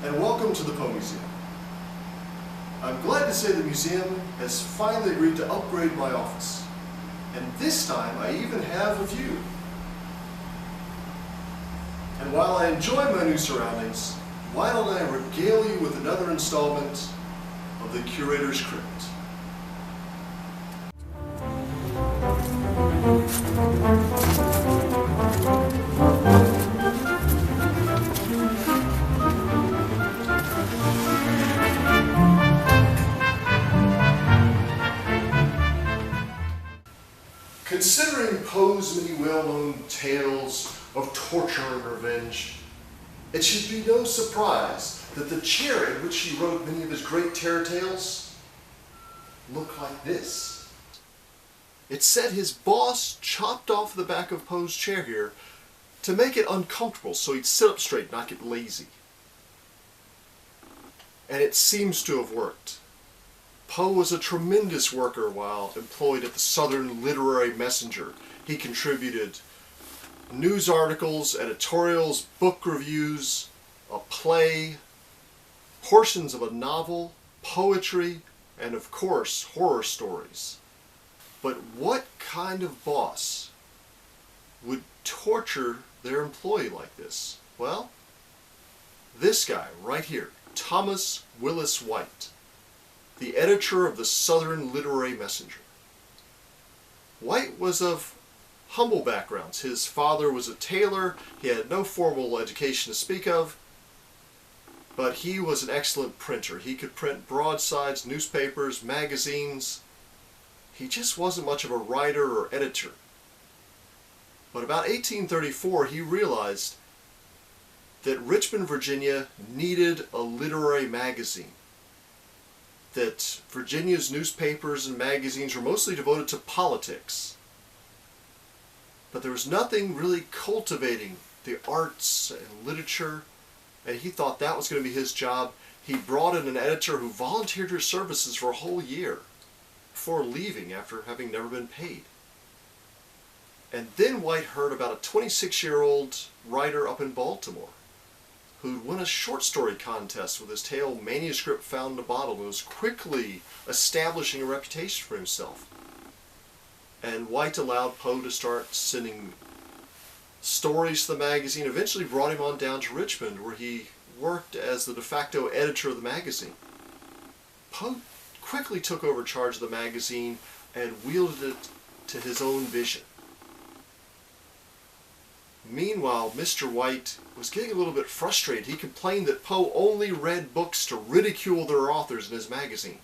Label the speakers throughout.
Speaker 1: and welcome to the Poe Museum. I'm glad to say the museum has finally agreed to upgrade my office, and this time I even have a view. And while I enjoy my new surroundings, why don't I regale you with another installment of the Curator's Crypt. Considering Poe's many well-known tales of torture and revenge, it should be no surprise that the chair in which he wrote many of his great terror tales looked like this. It's said his boss chopped off the back of Poe's chair here to make it uncomfortable so he'd sit up straight, not get lazy. And it seems to have worked. Poe was a tremendous worker while employed at the Southern Literary Messenger. He contributed news articles, editorials, book reviews, a play, portions of a novel, poetry, and of course, horror stories. But what kind of boss would torture their employee like this? Well, this guy right here, Thomas Willis White, the editor of the Southern Literary Messenger. White was of humble backgrounds. His father was a tailor. He had no formal education to speak of, but he was an excellent printer. He could print broadsides, newspapers, magazines. He just wasn't much of a writer or editor. But about 1834, he realized that Richmond, Virginia needed a literary magazine. That Virginia's newspapers and magazines were mostly devoted to politics. But there was nothing really cultivating the arts and literature, and he thought that was going to be his job. He brought in an editor who volunteered her services for a whole year before leaving after having never been paid. And then White heard about a 26-year-old writer up in Baltimore who'd won a short story contest with his tale Manuscript Found in a Bottle, and was quickly establishing a reputation for himself. And White allowed Poe to start sending stories to the magazine, eventually brought him on down to Richmond, where he worked as the de facto editor of the magazine. Poe quickly took over charge of the magazine and wielded it to his own vision. Meanwhile, Mr. White was getting a little bit frustrated. He complained that Poe only read books to ridicule their authors in his magazine.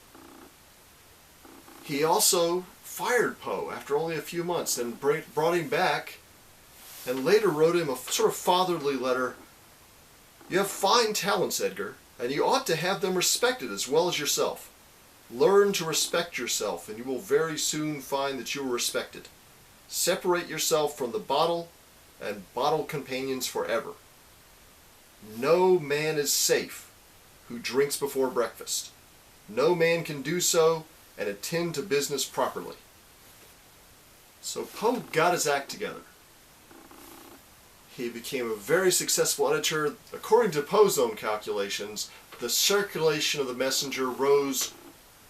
Speaker 1: He also fired Poe after only a few months, then brought him back and later wrote him a sort of fatherly letter. "You have fine talents, Edgar, and you ought to have them respected as well as yourself. Learn to respect yourself, and you will very soon find that you are respected. Separate yourself from the bottle and bottle companions forever. No man is safe who drinks before breakfast. No man can do so and attend to business properly." So Poe got his act together. He became a very successful editor. According to Poe's own calculations, the circulation of the Messenger rose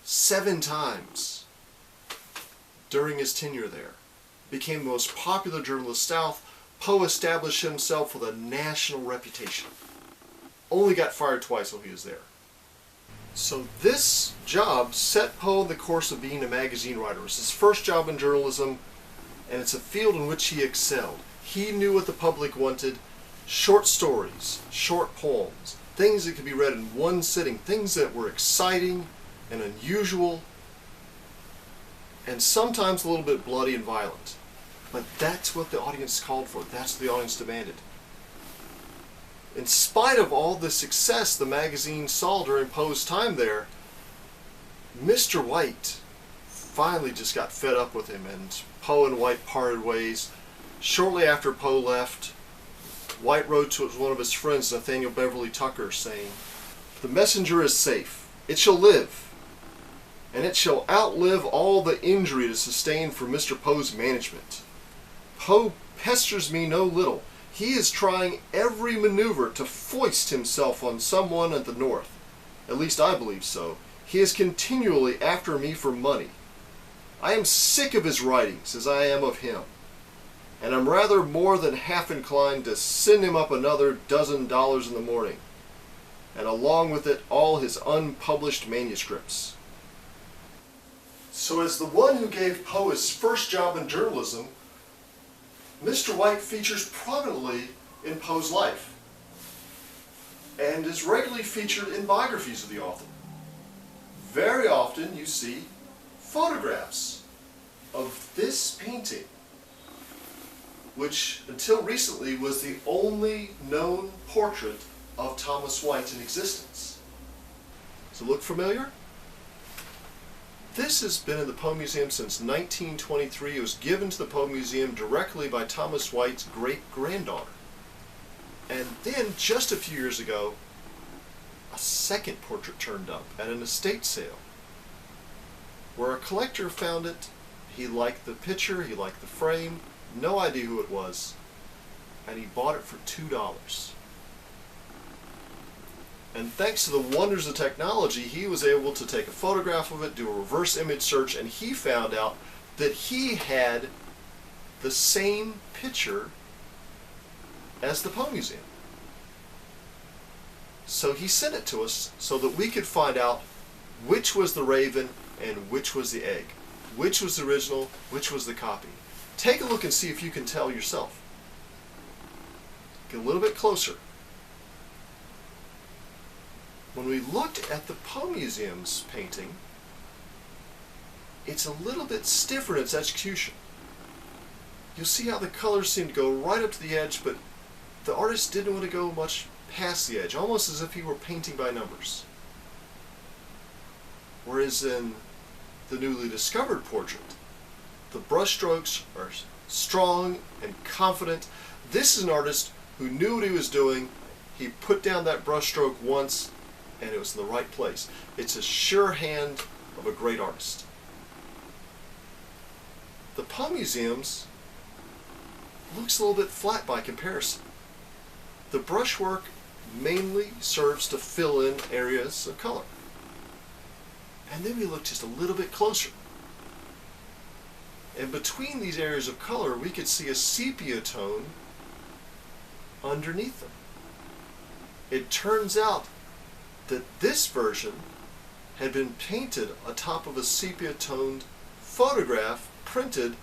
Speaker 1: 7 times during his tenure there. Became the most popular journal of the South. Poe established himself with a national reputation. Only got fired twice while he was there. So this job set Poe on the course of being a magazine writer. It was his first job in journalism, and it's a field in which he excelled. He knew what the public wanted: short stories, short poems, things that could be read in one sitting, things that were exciting and unusual, and sometimes a little bit bloody and violent. But that's what the audience called for. That's what the audience demanded. In spite of all the success the magazine saw during Poe's time there, Mr. White finally just got fed up with him, and Poe and White parted ways. Shortly after Poe left, White wrote to one of his friends, Nathaniel Beverly Tucker, saying, "The Messenger is safe. It shall live, and it shall outlive all the injury it has sustained from Mr. Poe's management. Poe pesters me no little. He is trying every maneuver to foist himself on someone at the North. At least I believe so. He is continually after me for money. I am sick of his writings as I am of him, and I'm rather more than half inclined to send him up another $12 in the morning, and along with it all his unpublished manuscripts. So as the one who gave Poe his first job in journalism, Mr. White features prominently in Poe's life and is regularly featured in biographies of the author. Very often you see photographs of this painting, which until recently was the only known portrait of Thomas White in existence. Does it look familiar? This has been in the Poe Museum since 1923. It was given to the Poe Museum directly by Thomas White's great-granddaughter. And then, just a few years ago, a second portrait turned up at an estate sale, where a collector found it. He liked the picture, he liked the frame, no idea who it was, and he bought it for $2. And thanks to the wonders of technology, he was able to take a photograph of it, do a reverse image search, and he found out that he had the same picture as the Poe Museum. So he sent it to us so that we could find out which was the raven and which was the egg, which was the original, which was the copy. Take a look and see if you can tell yourself. Get a little bit closer. When we looked at the Poe Museum's painting, it's a little bit stiffer in its execution. You'll see how the colors seem to go right up to the edge, but the artist didn't want to go much past the edge, almost as if he were painting by numbers. Whereas in the newly discovered portrait, the brushstrokes are strong and confident. This is an artist who knew what he was doing. He put down that brushstroke once, and it was in the right place. It's a sure hand of a great artist. The Poe Museum's looks a little bit flat by comparison. The brushwork mainly serves to fill in areas of color. And then we look just a little bit closer. And between these areas of color, we could see a sepia tone underneath them. It turns out that this version had been painted atop of a sepia-toned photograph printed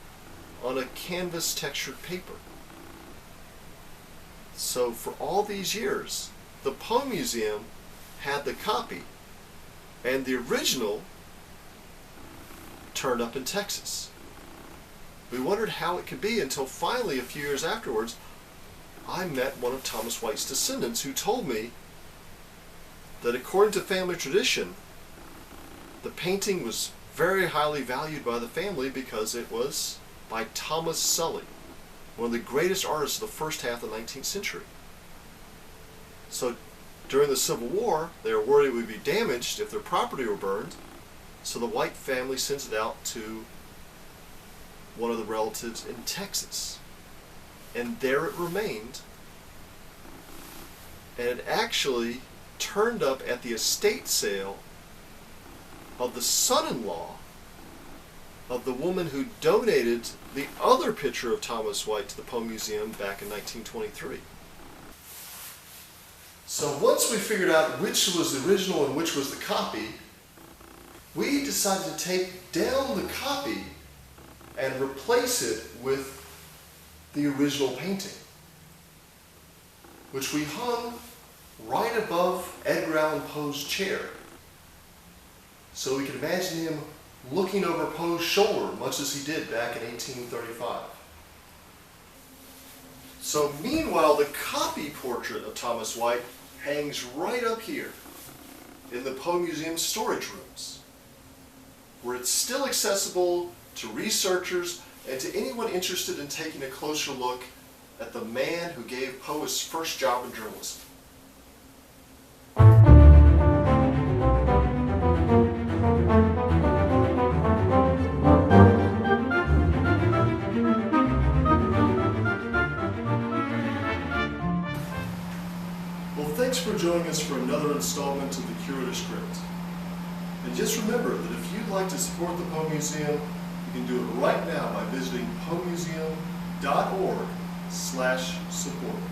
Speaker 1: on a canvas textured paper. So for all these years, the Poe Museum had the copy, and the original turned up in Texas. We wondered how it could be until finally, a few years afterwards, I met one of Thomas White's descendants who told me that according to family tradition, the painting was very highly valued by the family because it was by Thomas Sully, one of the greatest artists of the first half of the 19th century. So during the Civil War, they were worried it would be damaged if their property were burned, so the White family sends it out to one of the relatives in Texas. And there it remained, and it actually turned up at the estate sale of the son-in-law of the woman who donated the other picture of Thomas White to the Poe Museum back in 1923. So once we figured out which was the original and which was the copy, we decided to take down the copy and replace it with the original painting, which we hung right above Edgar Allan Poe's chair. So we could imagine him looking over Poe's shoulder, much as he did back in 1835. So meanwhile, the copy portrait of Thomas White hangs right up here in the Poe Museum storage rooms, where it's still accessible to researchers and to anyone interested in taking a closer look at the man who gave Poe his first job in journalism. Well, thanks for joining us for another installment of the Curator Script. And just remember that if you'd like to support the Poe Museum, you can do it right now by visiting poemuseum.org/support.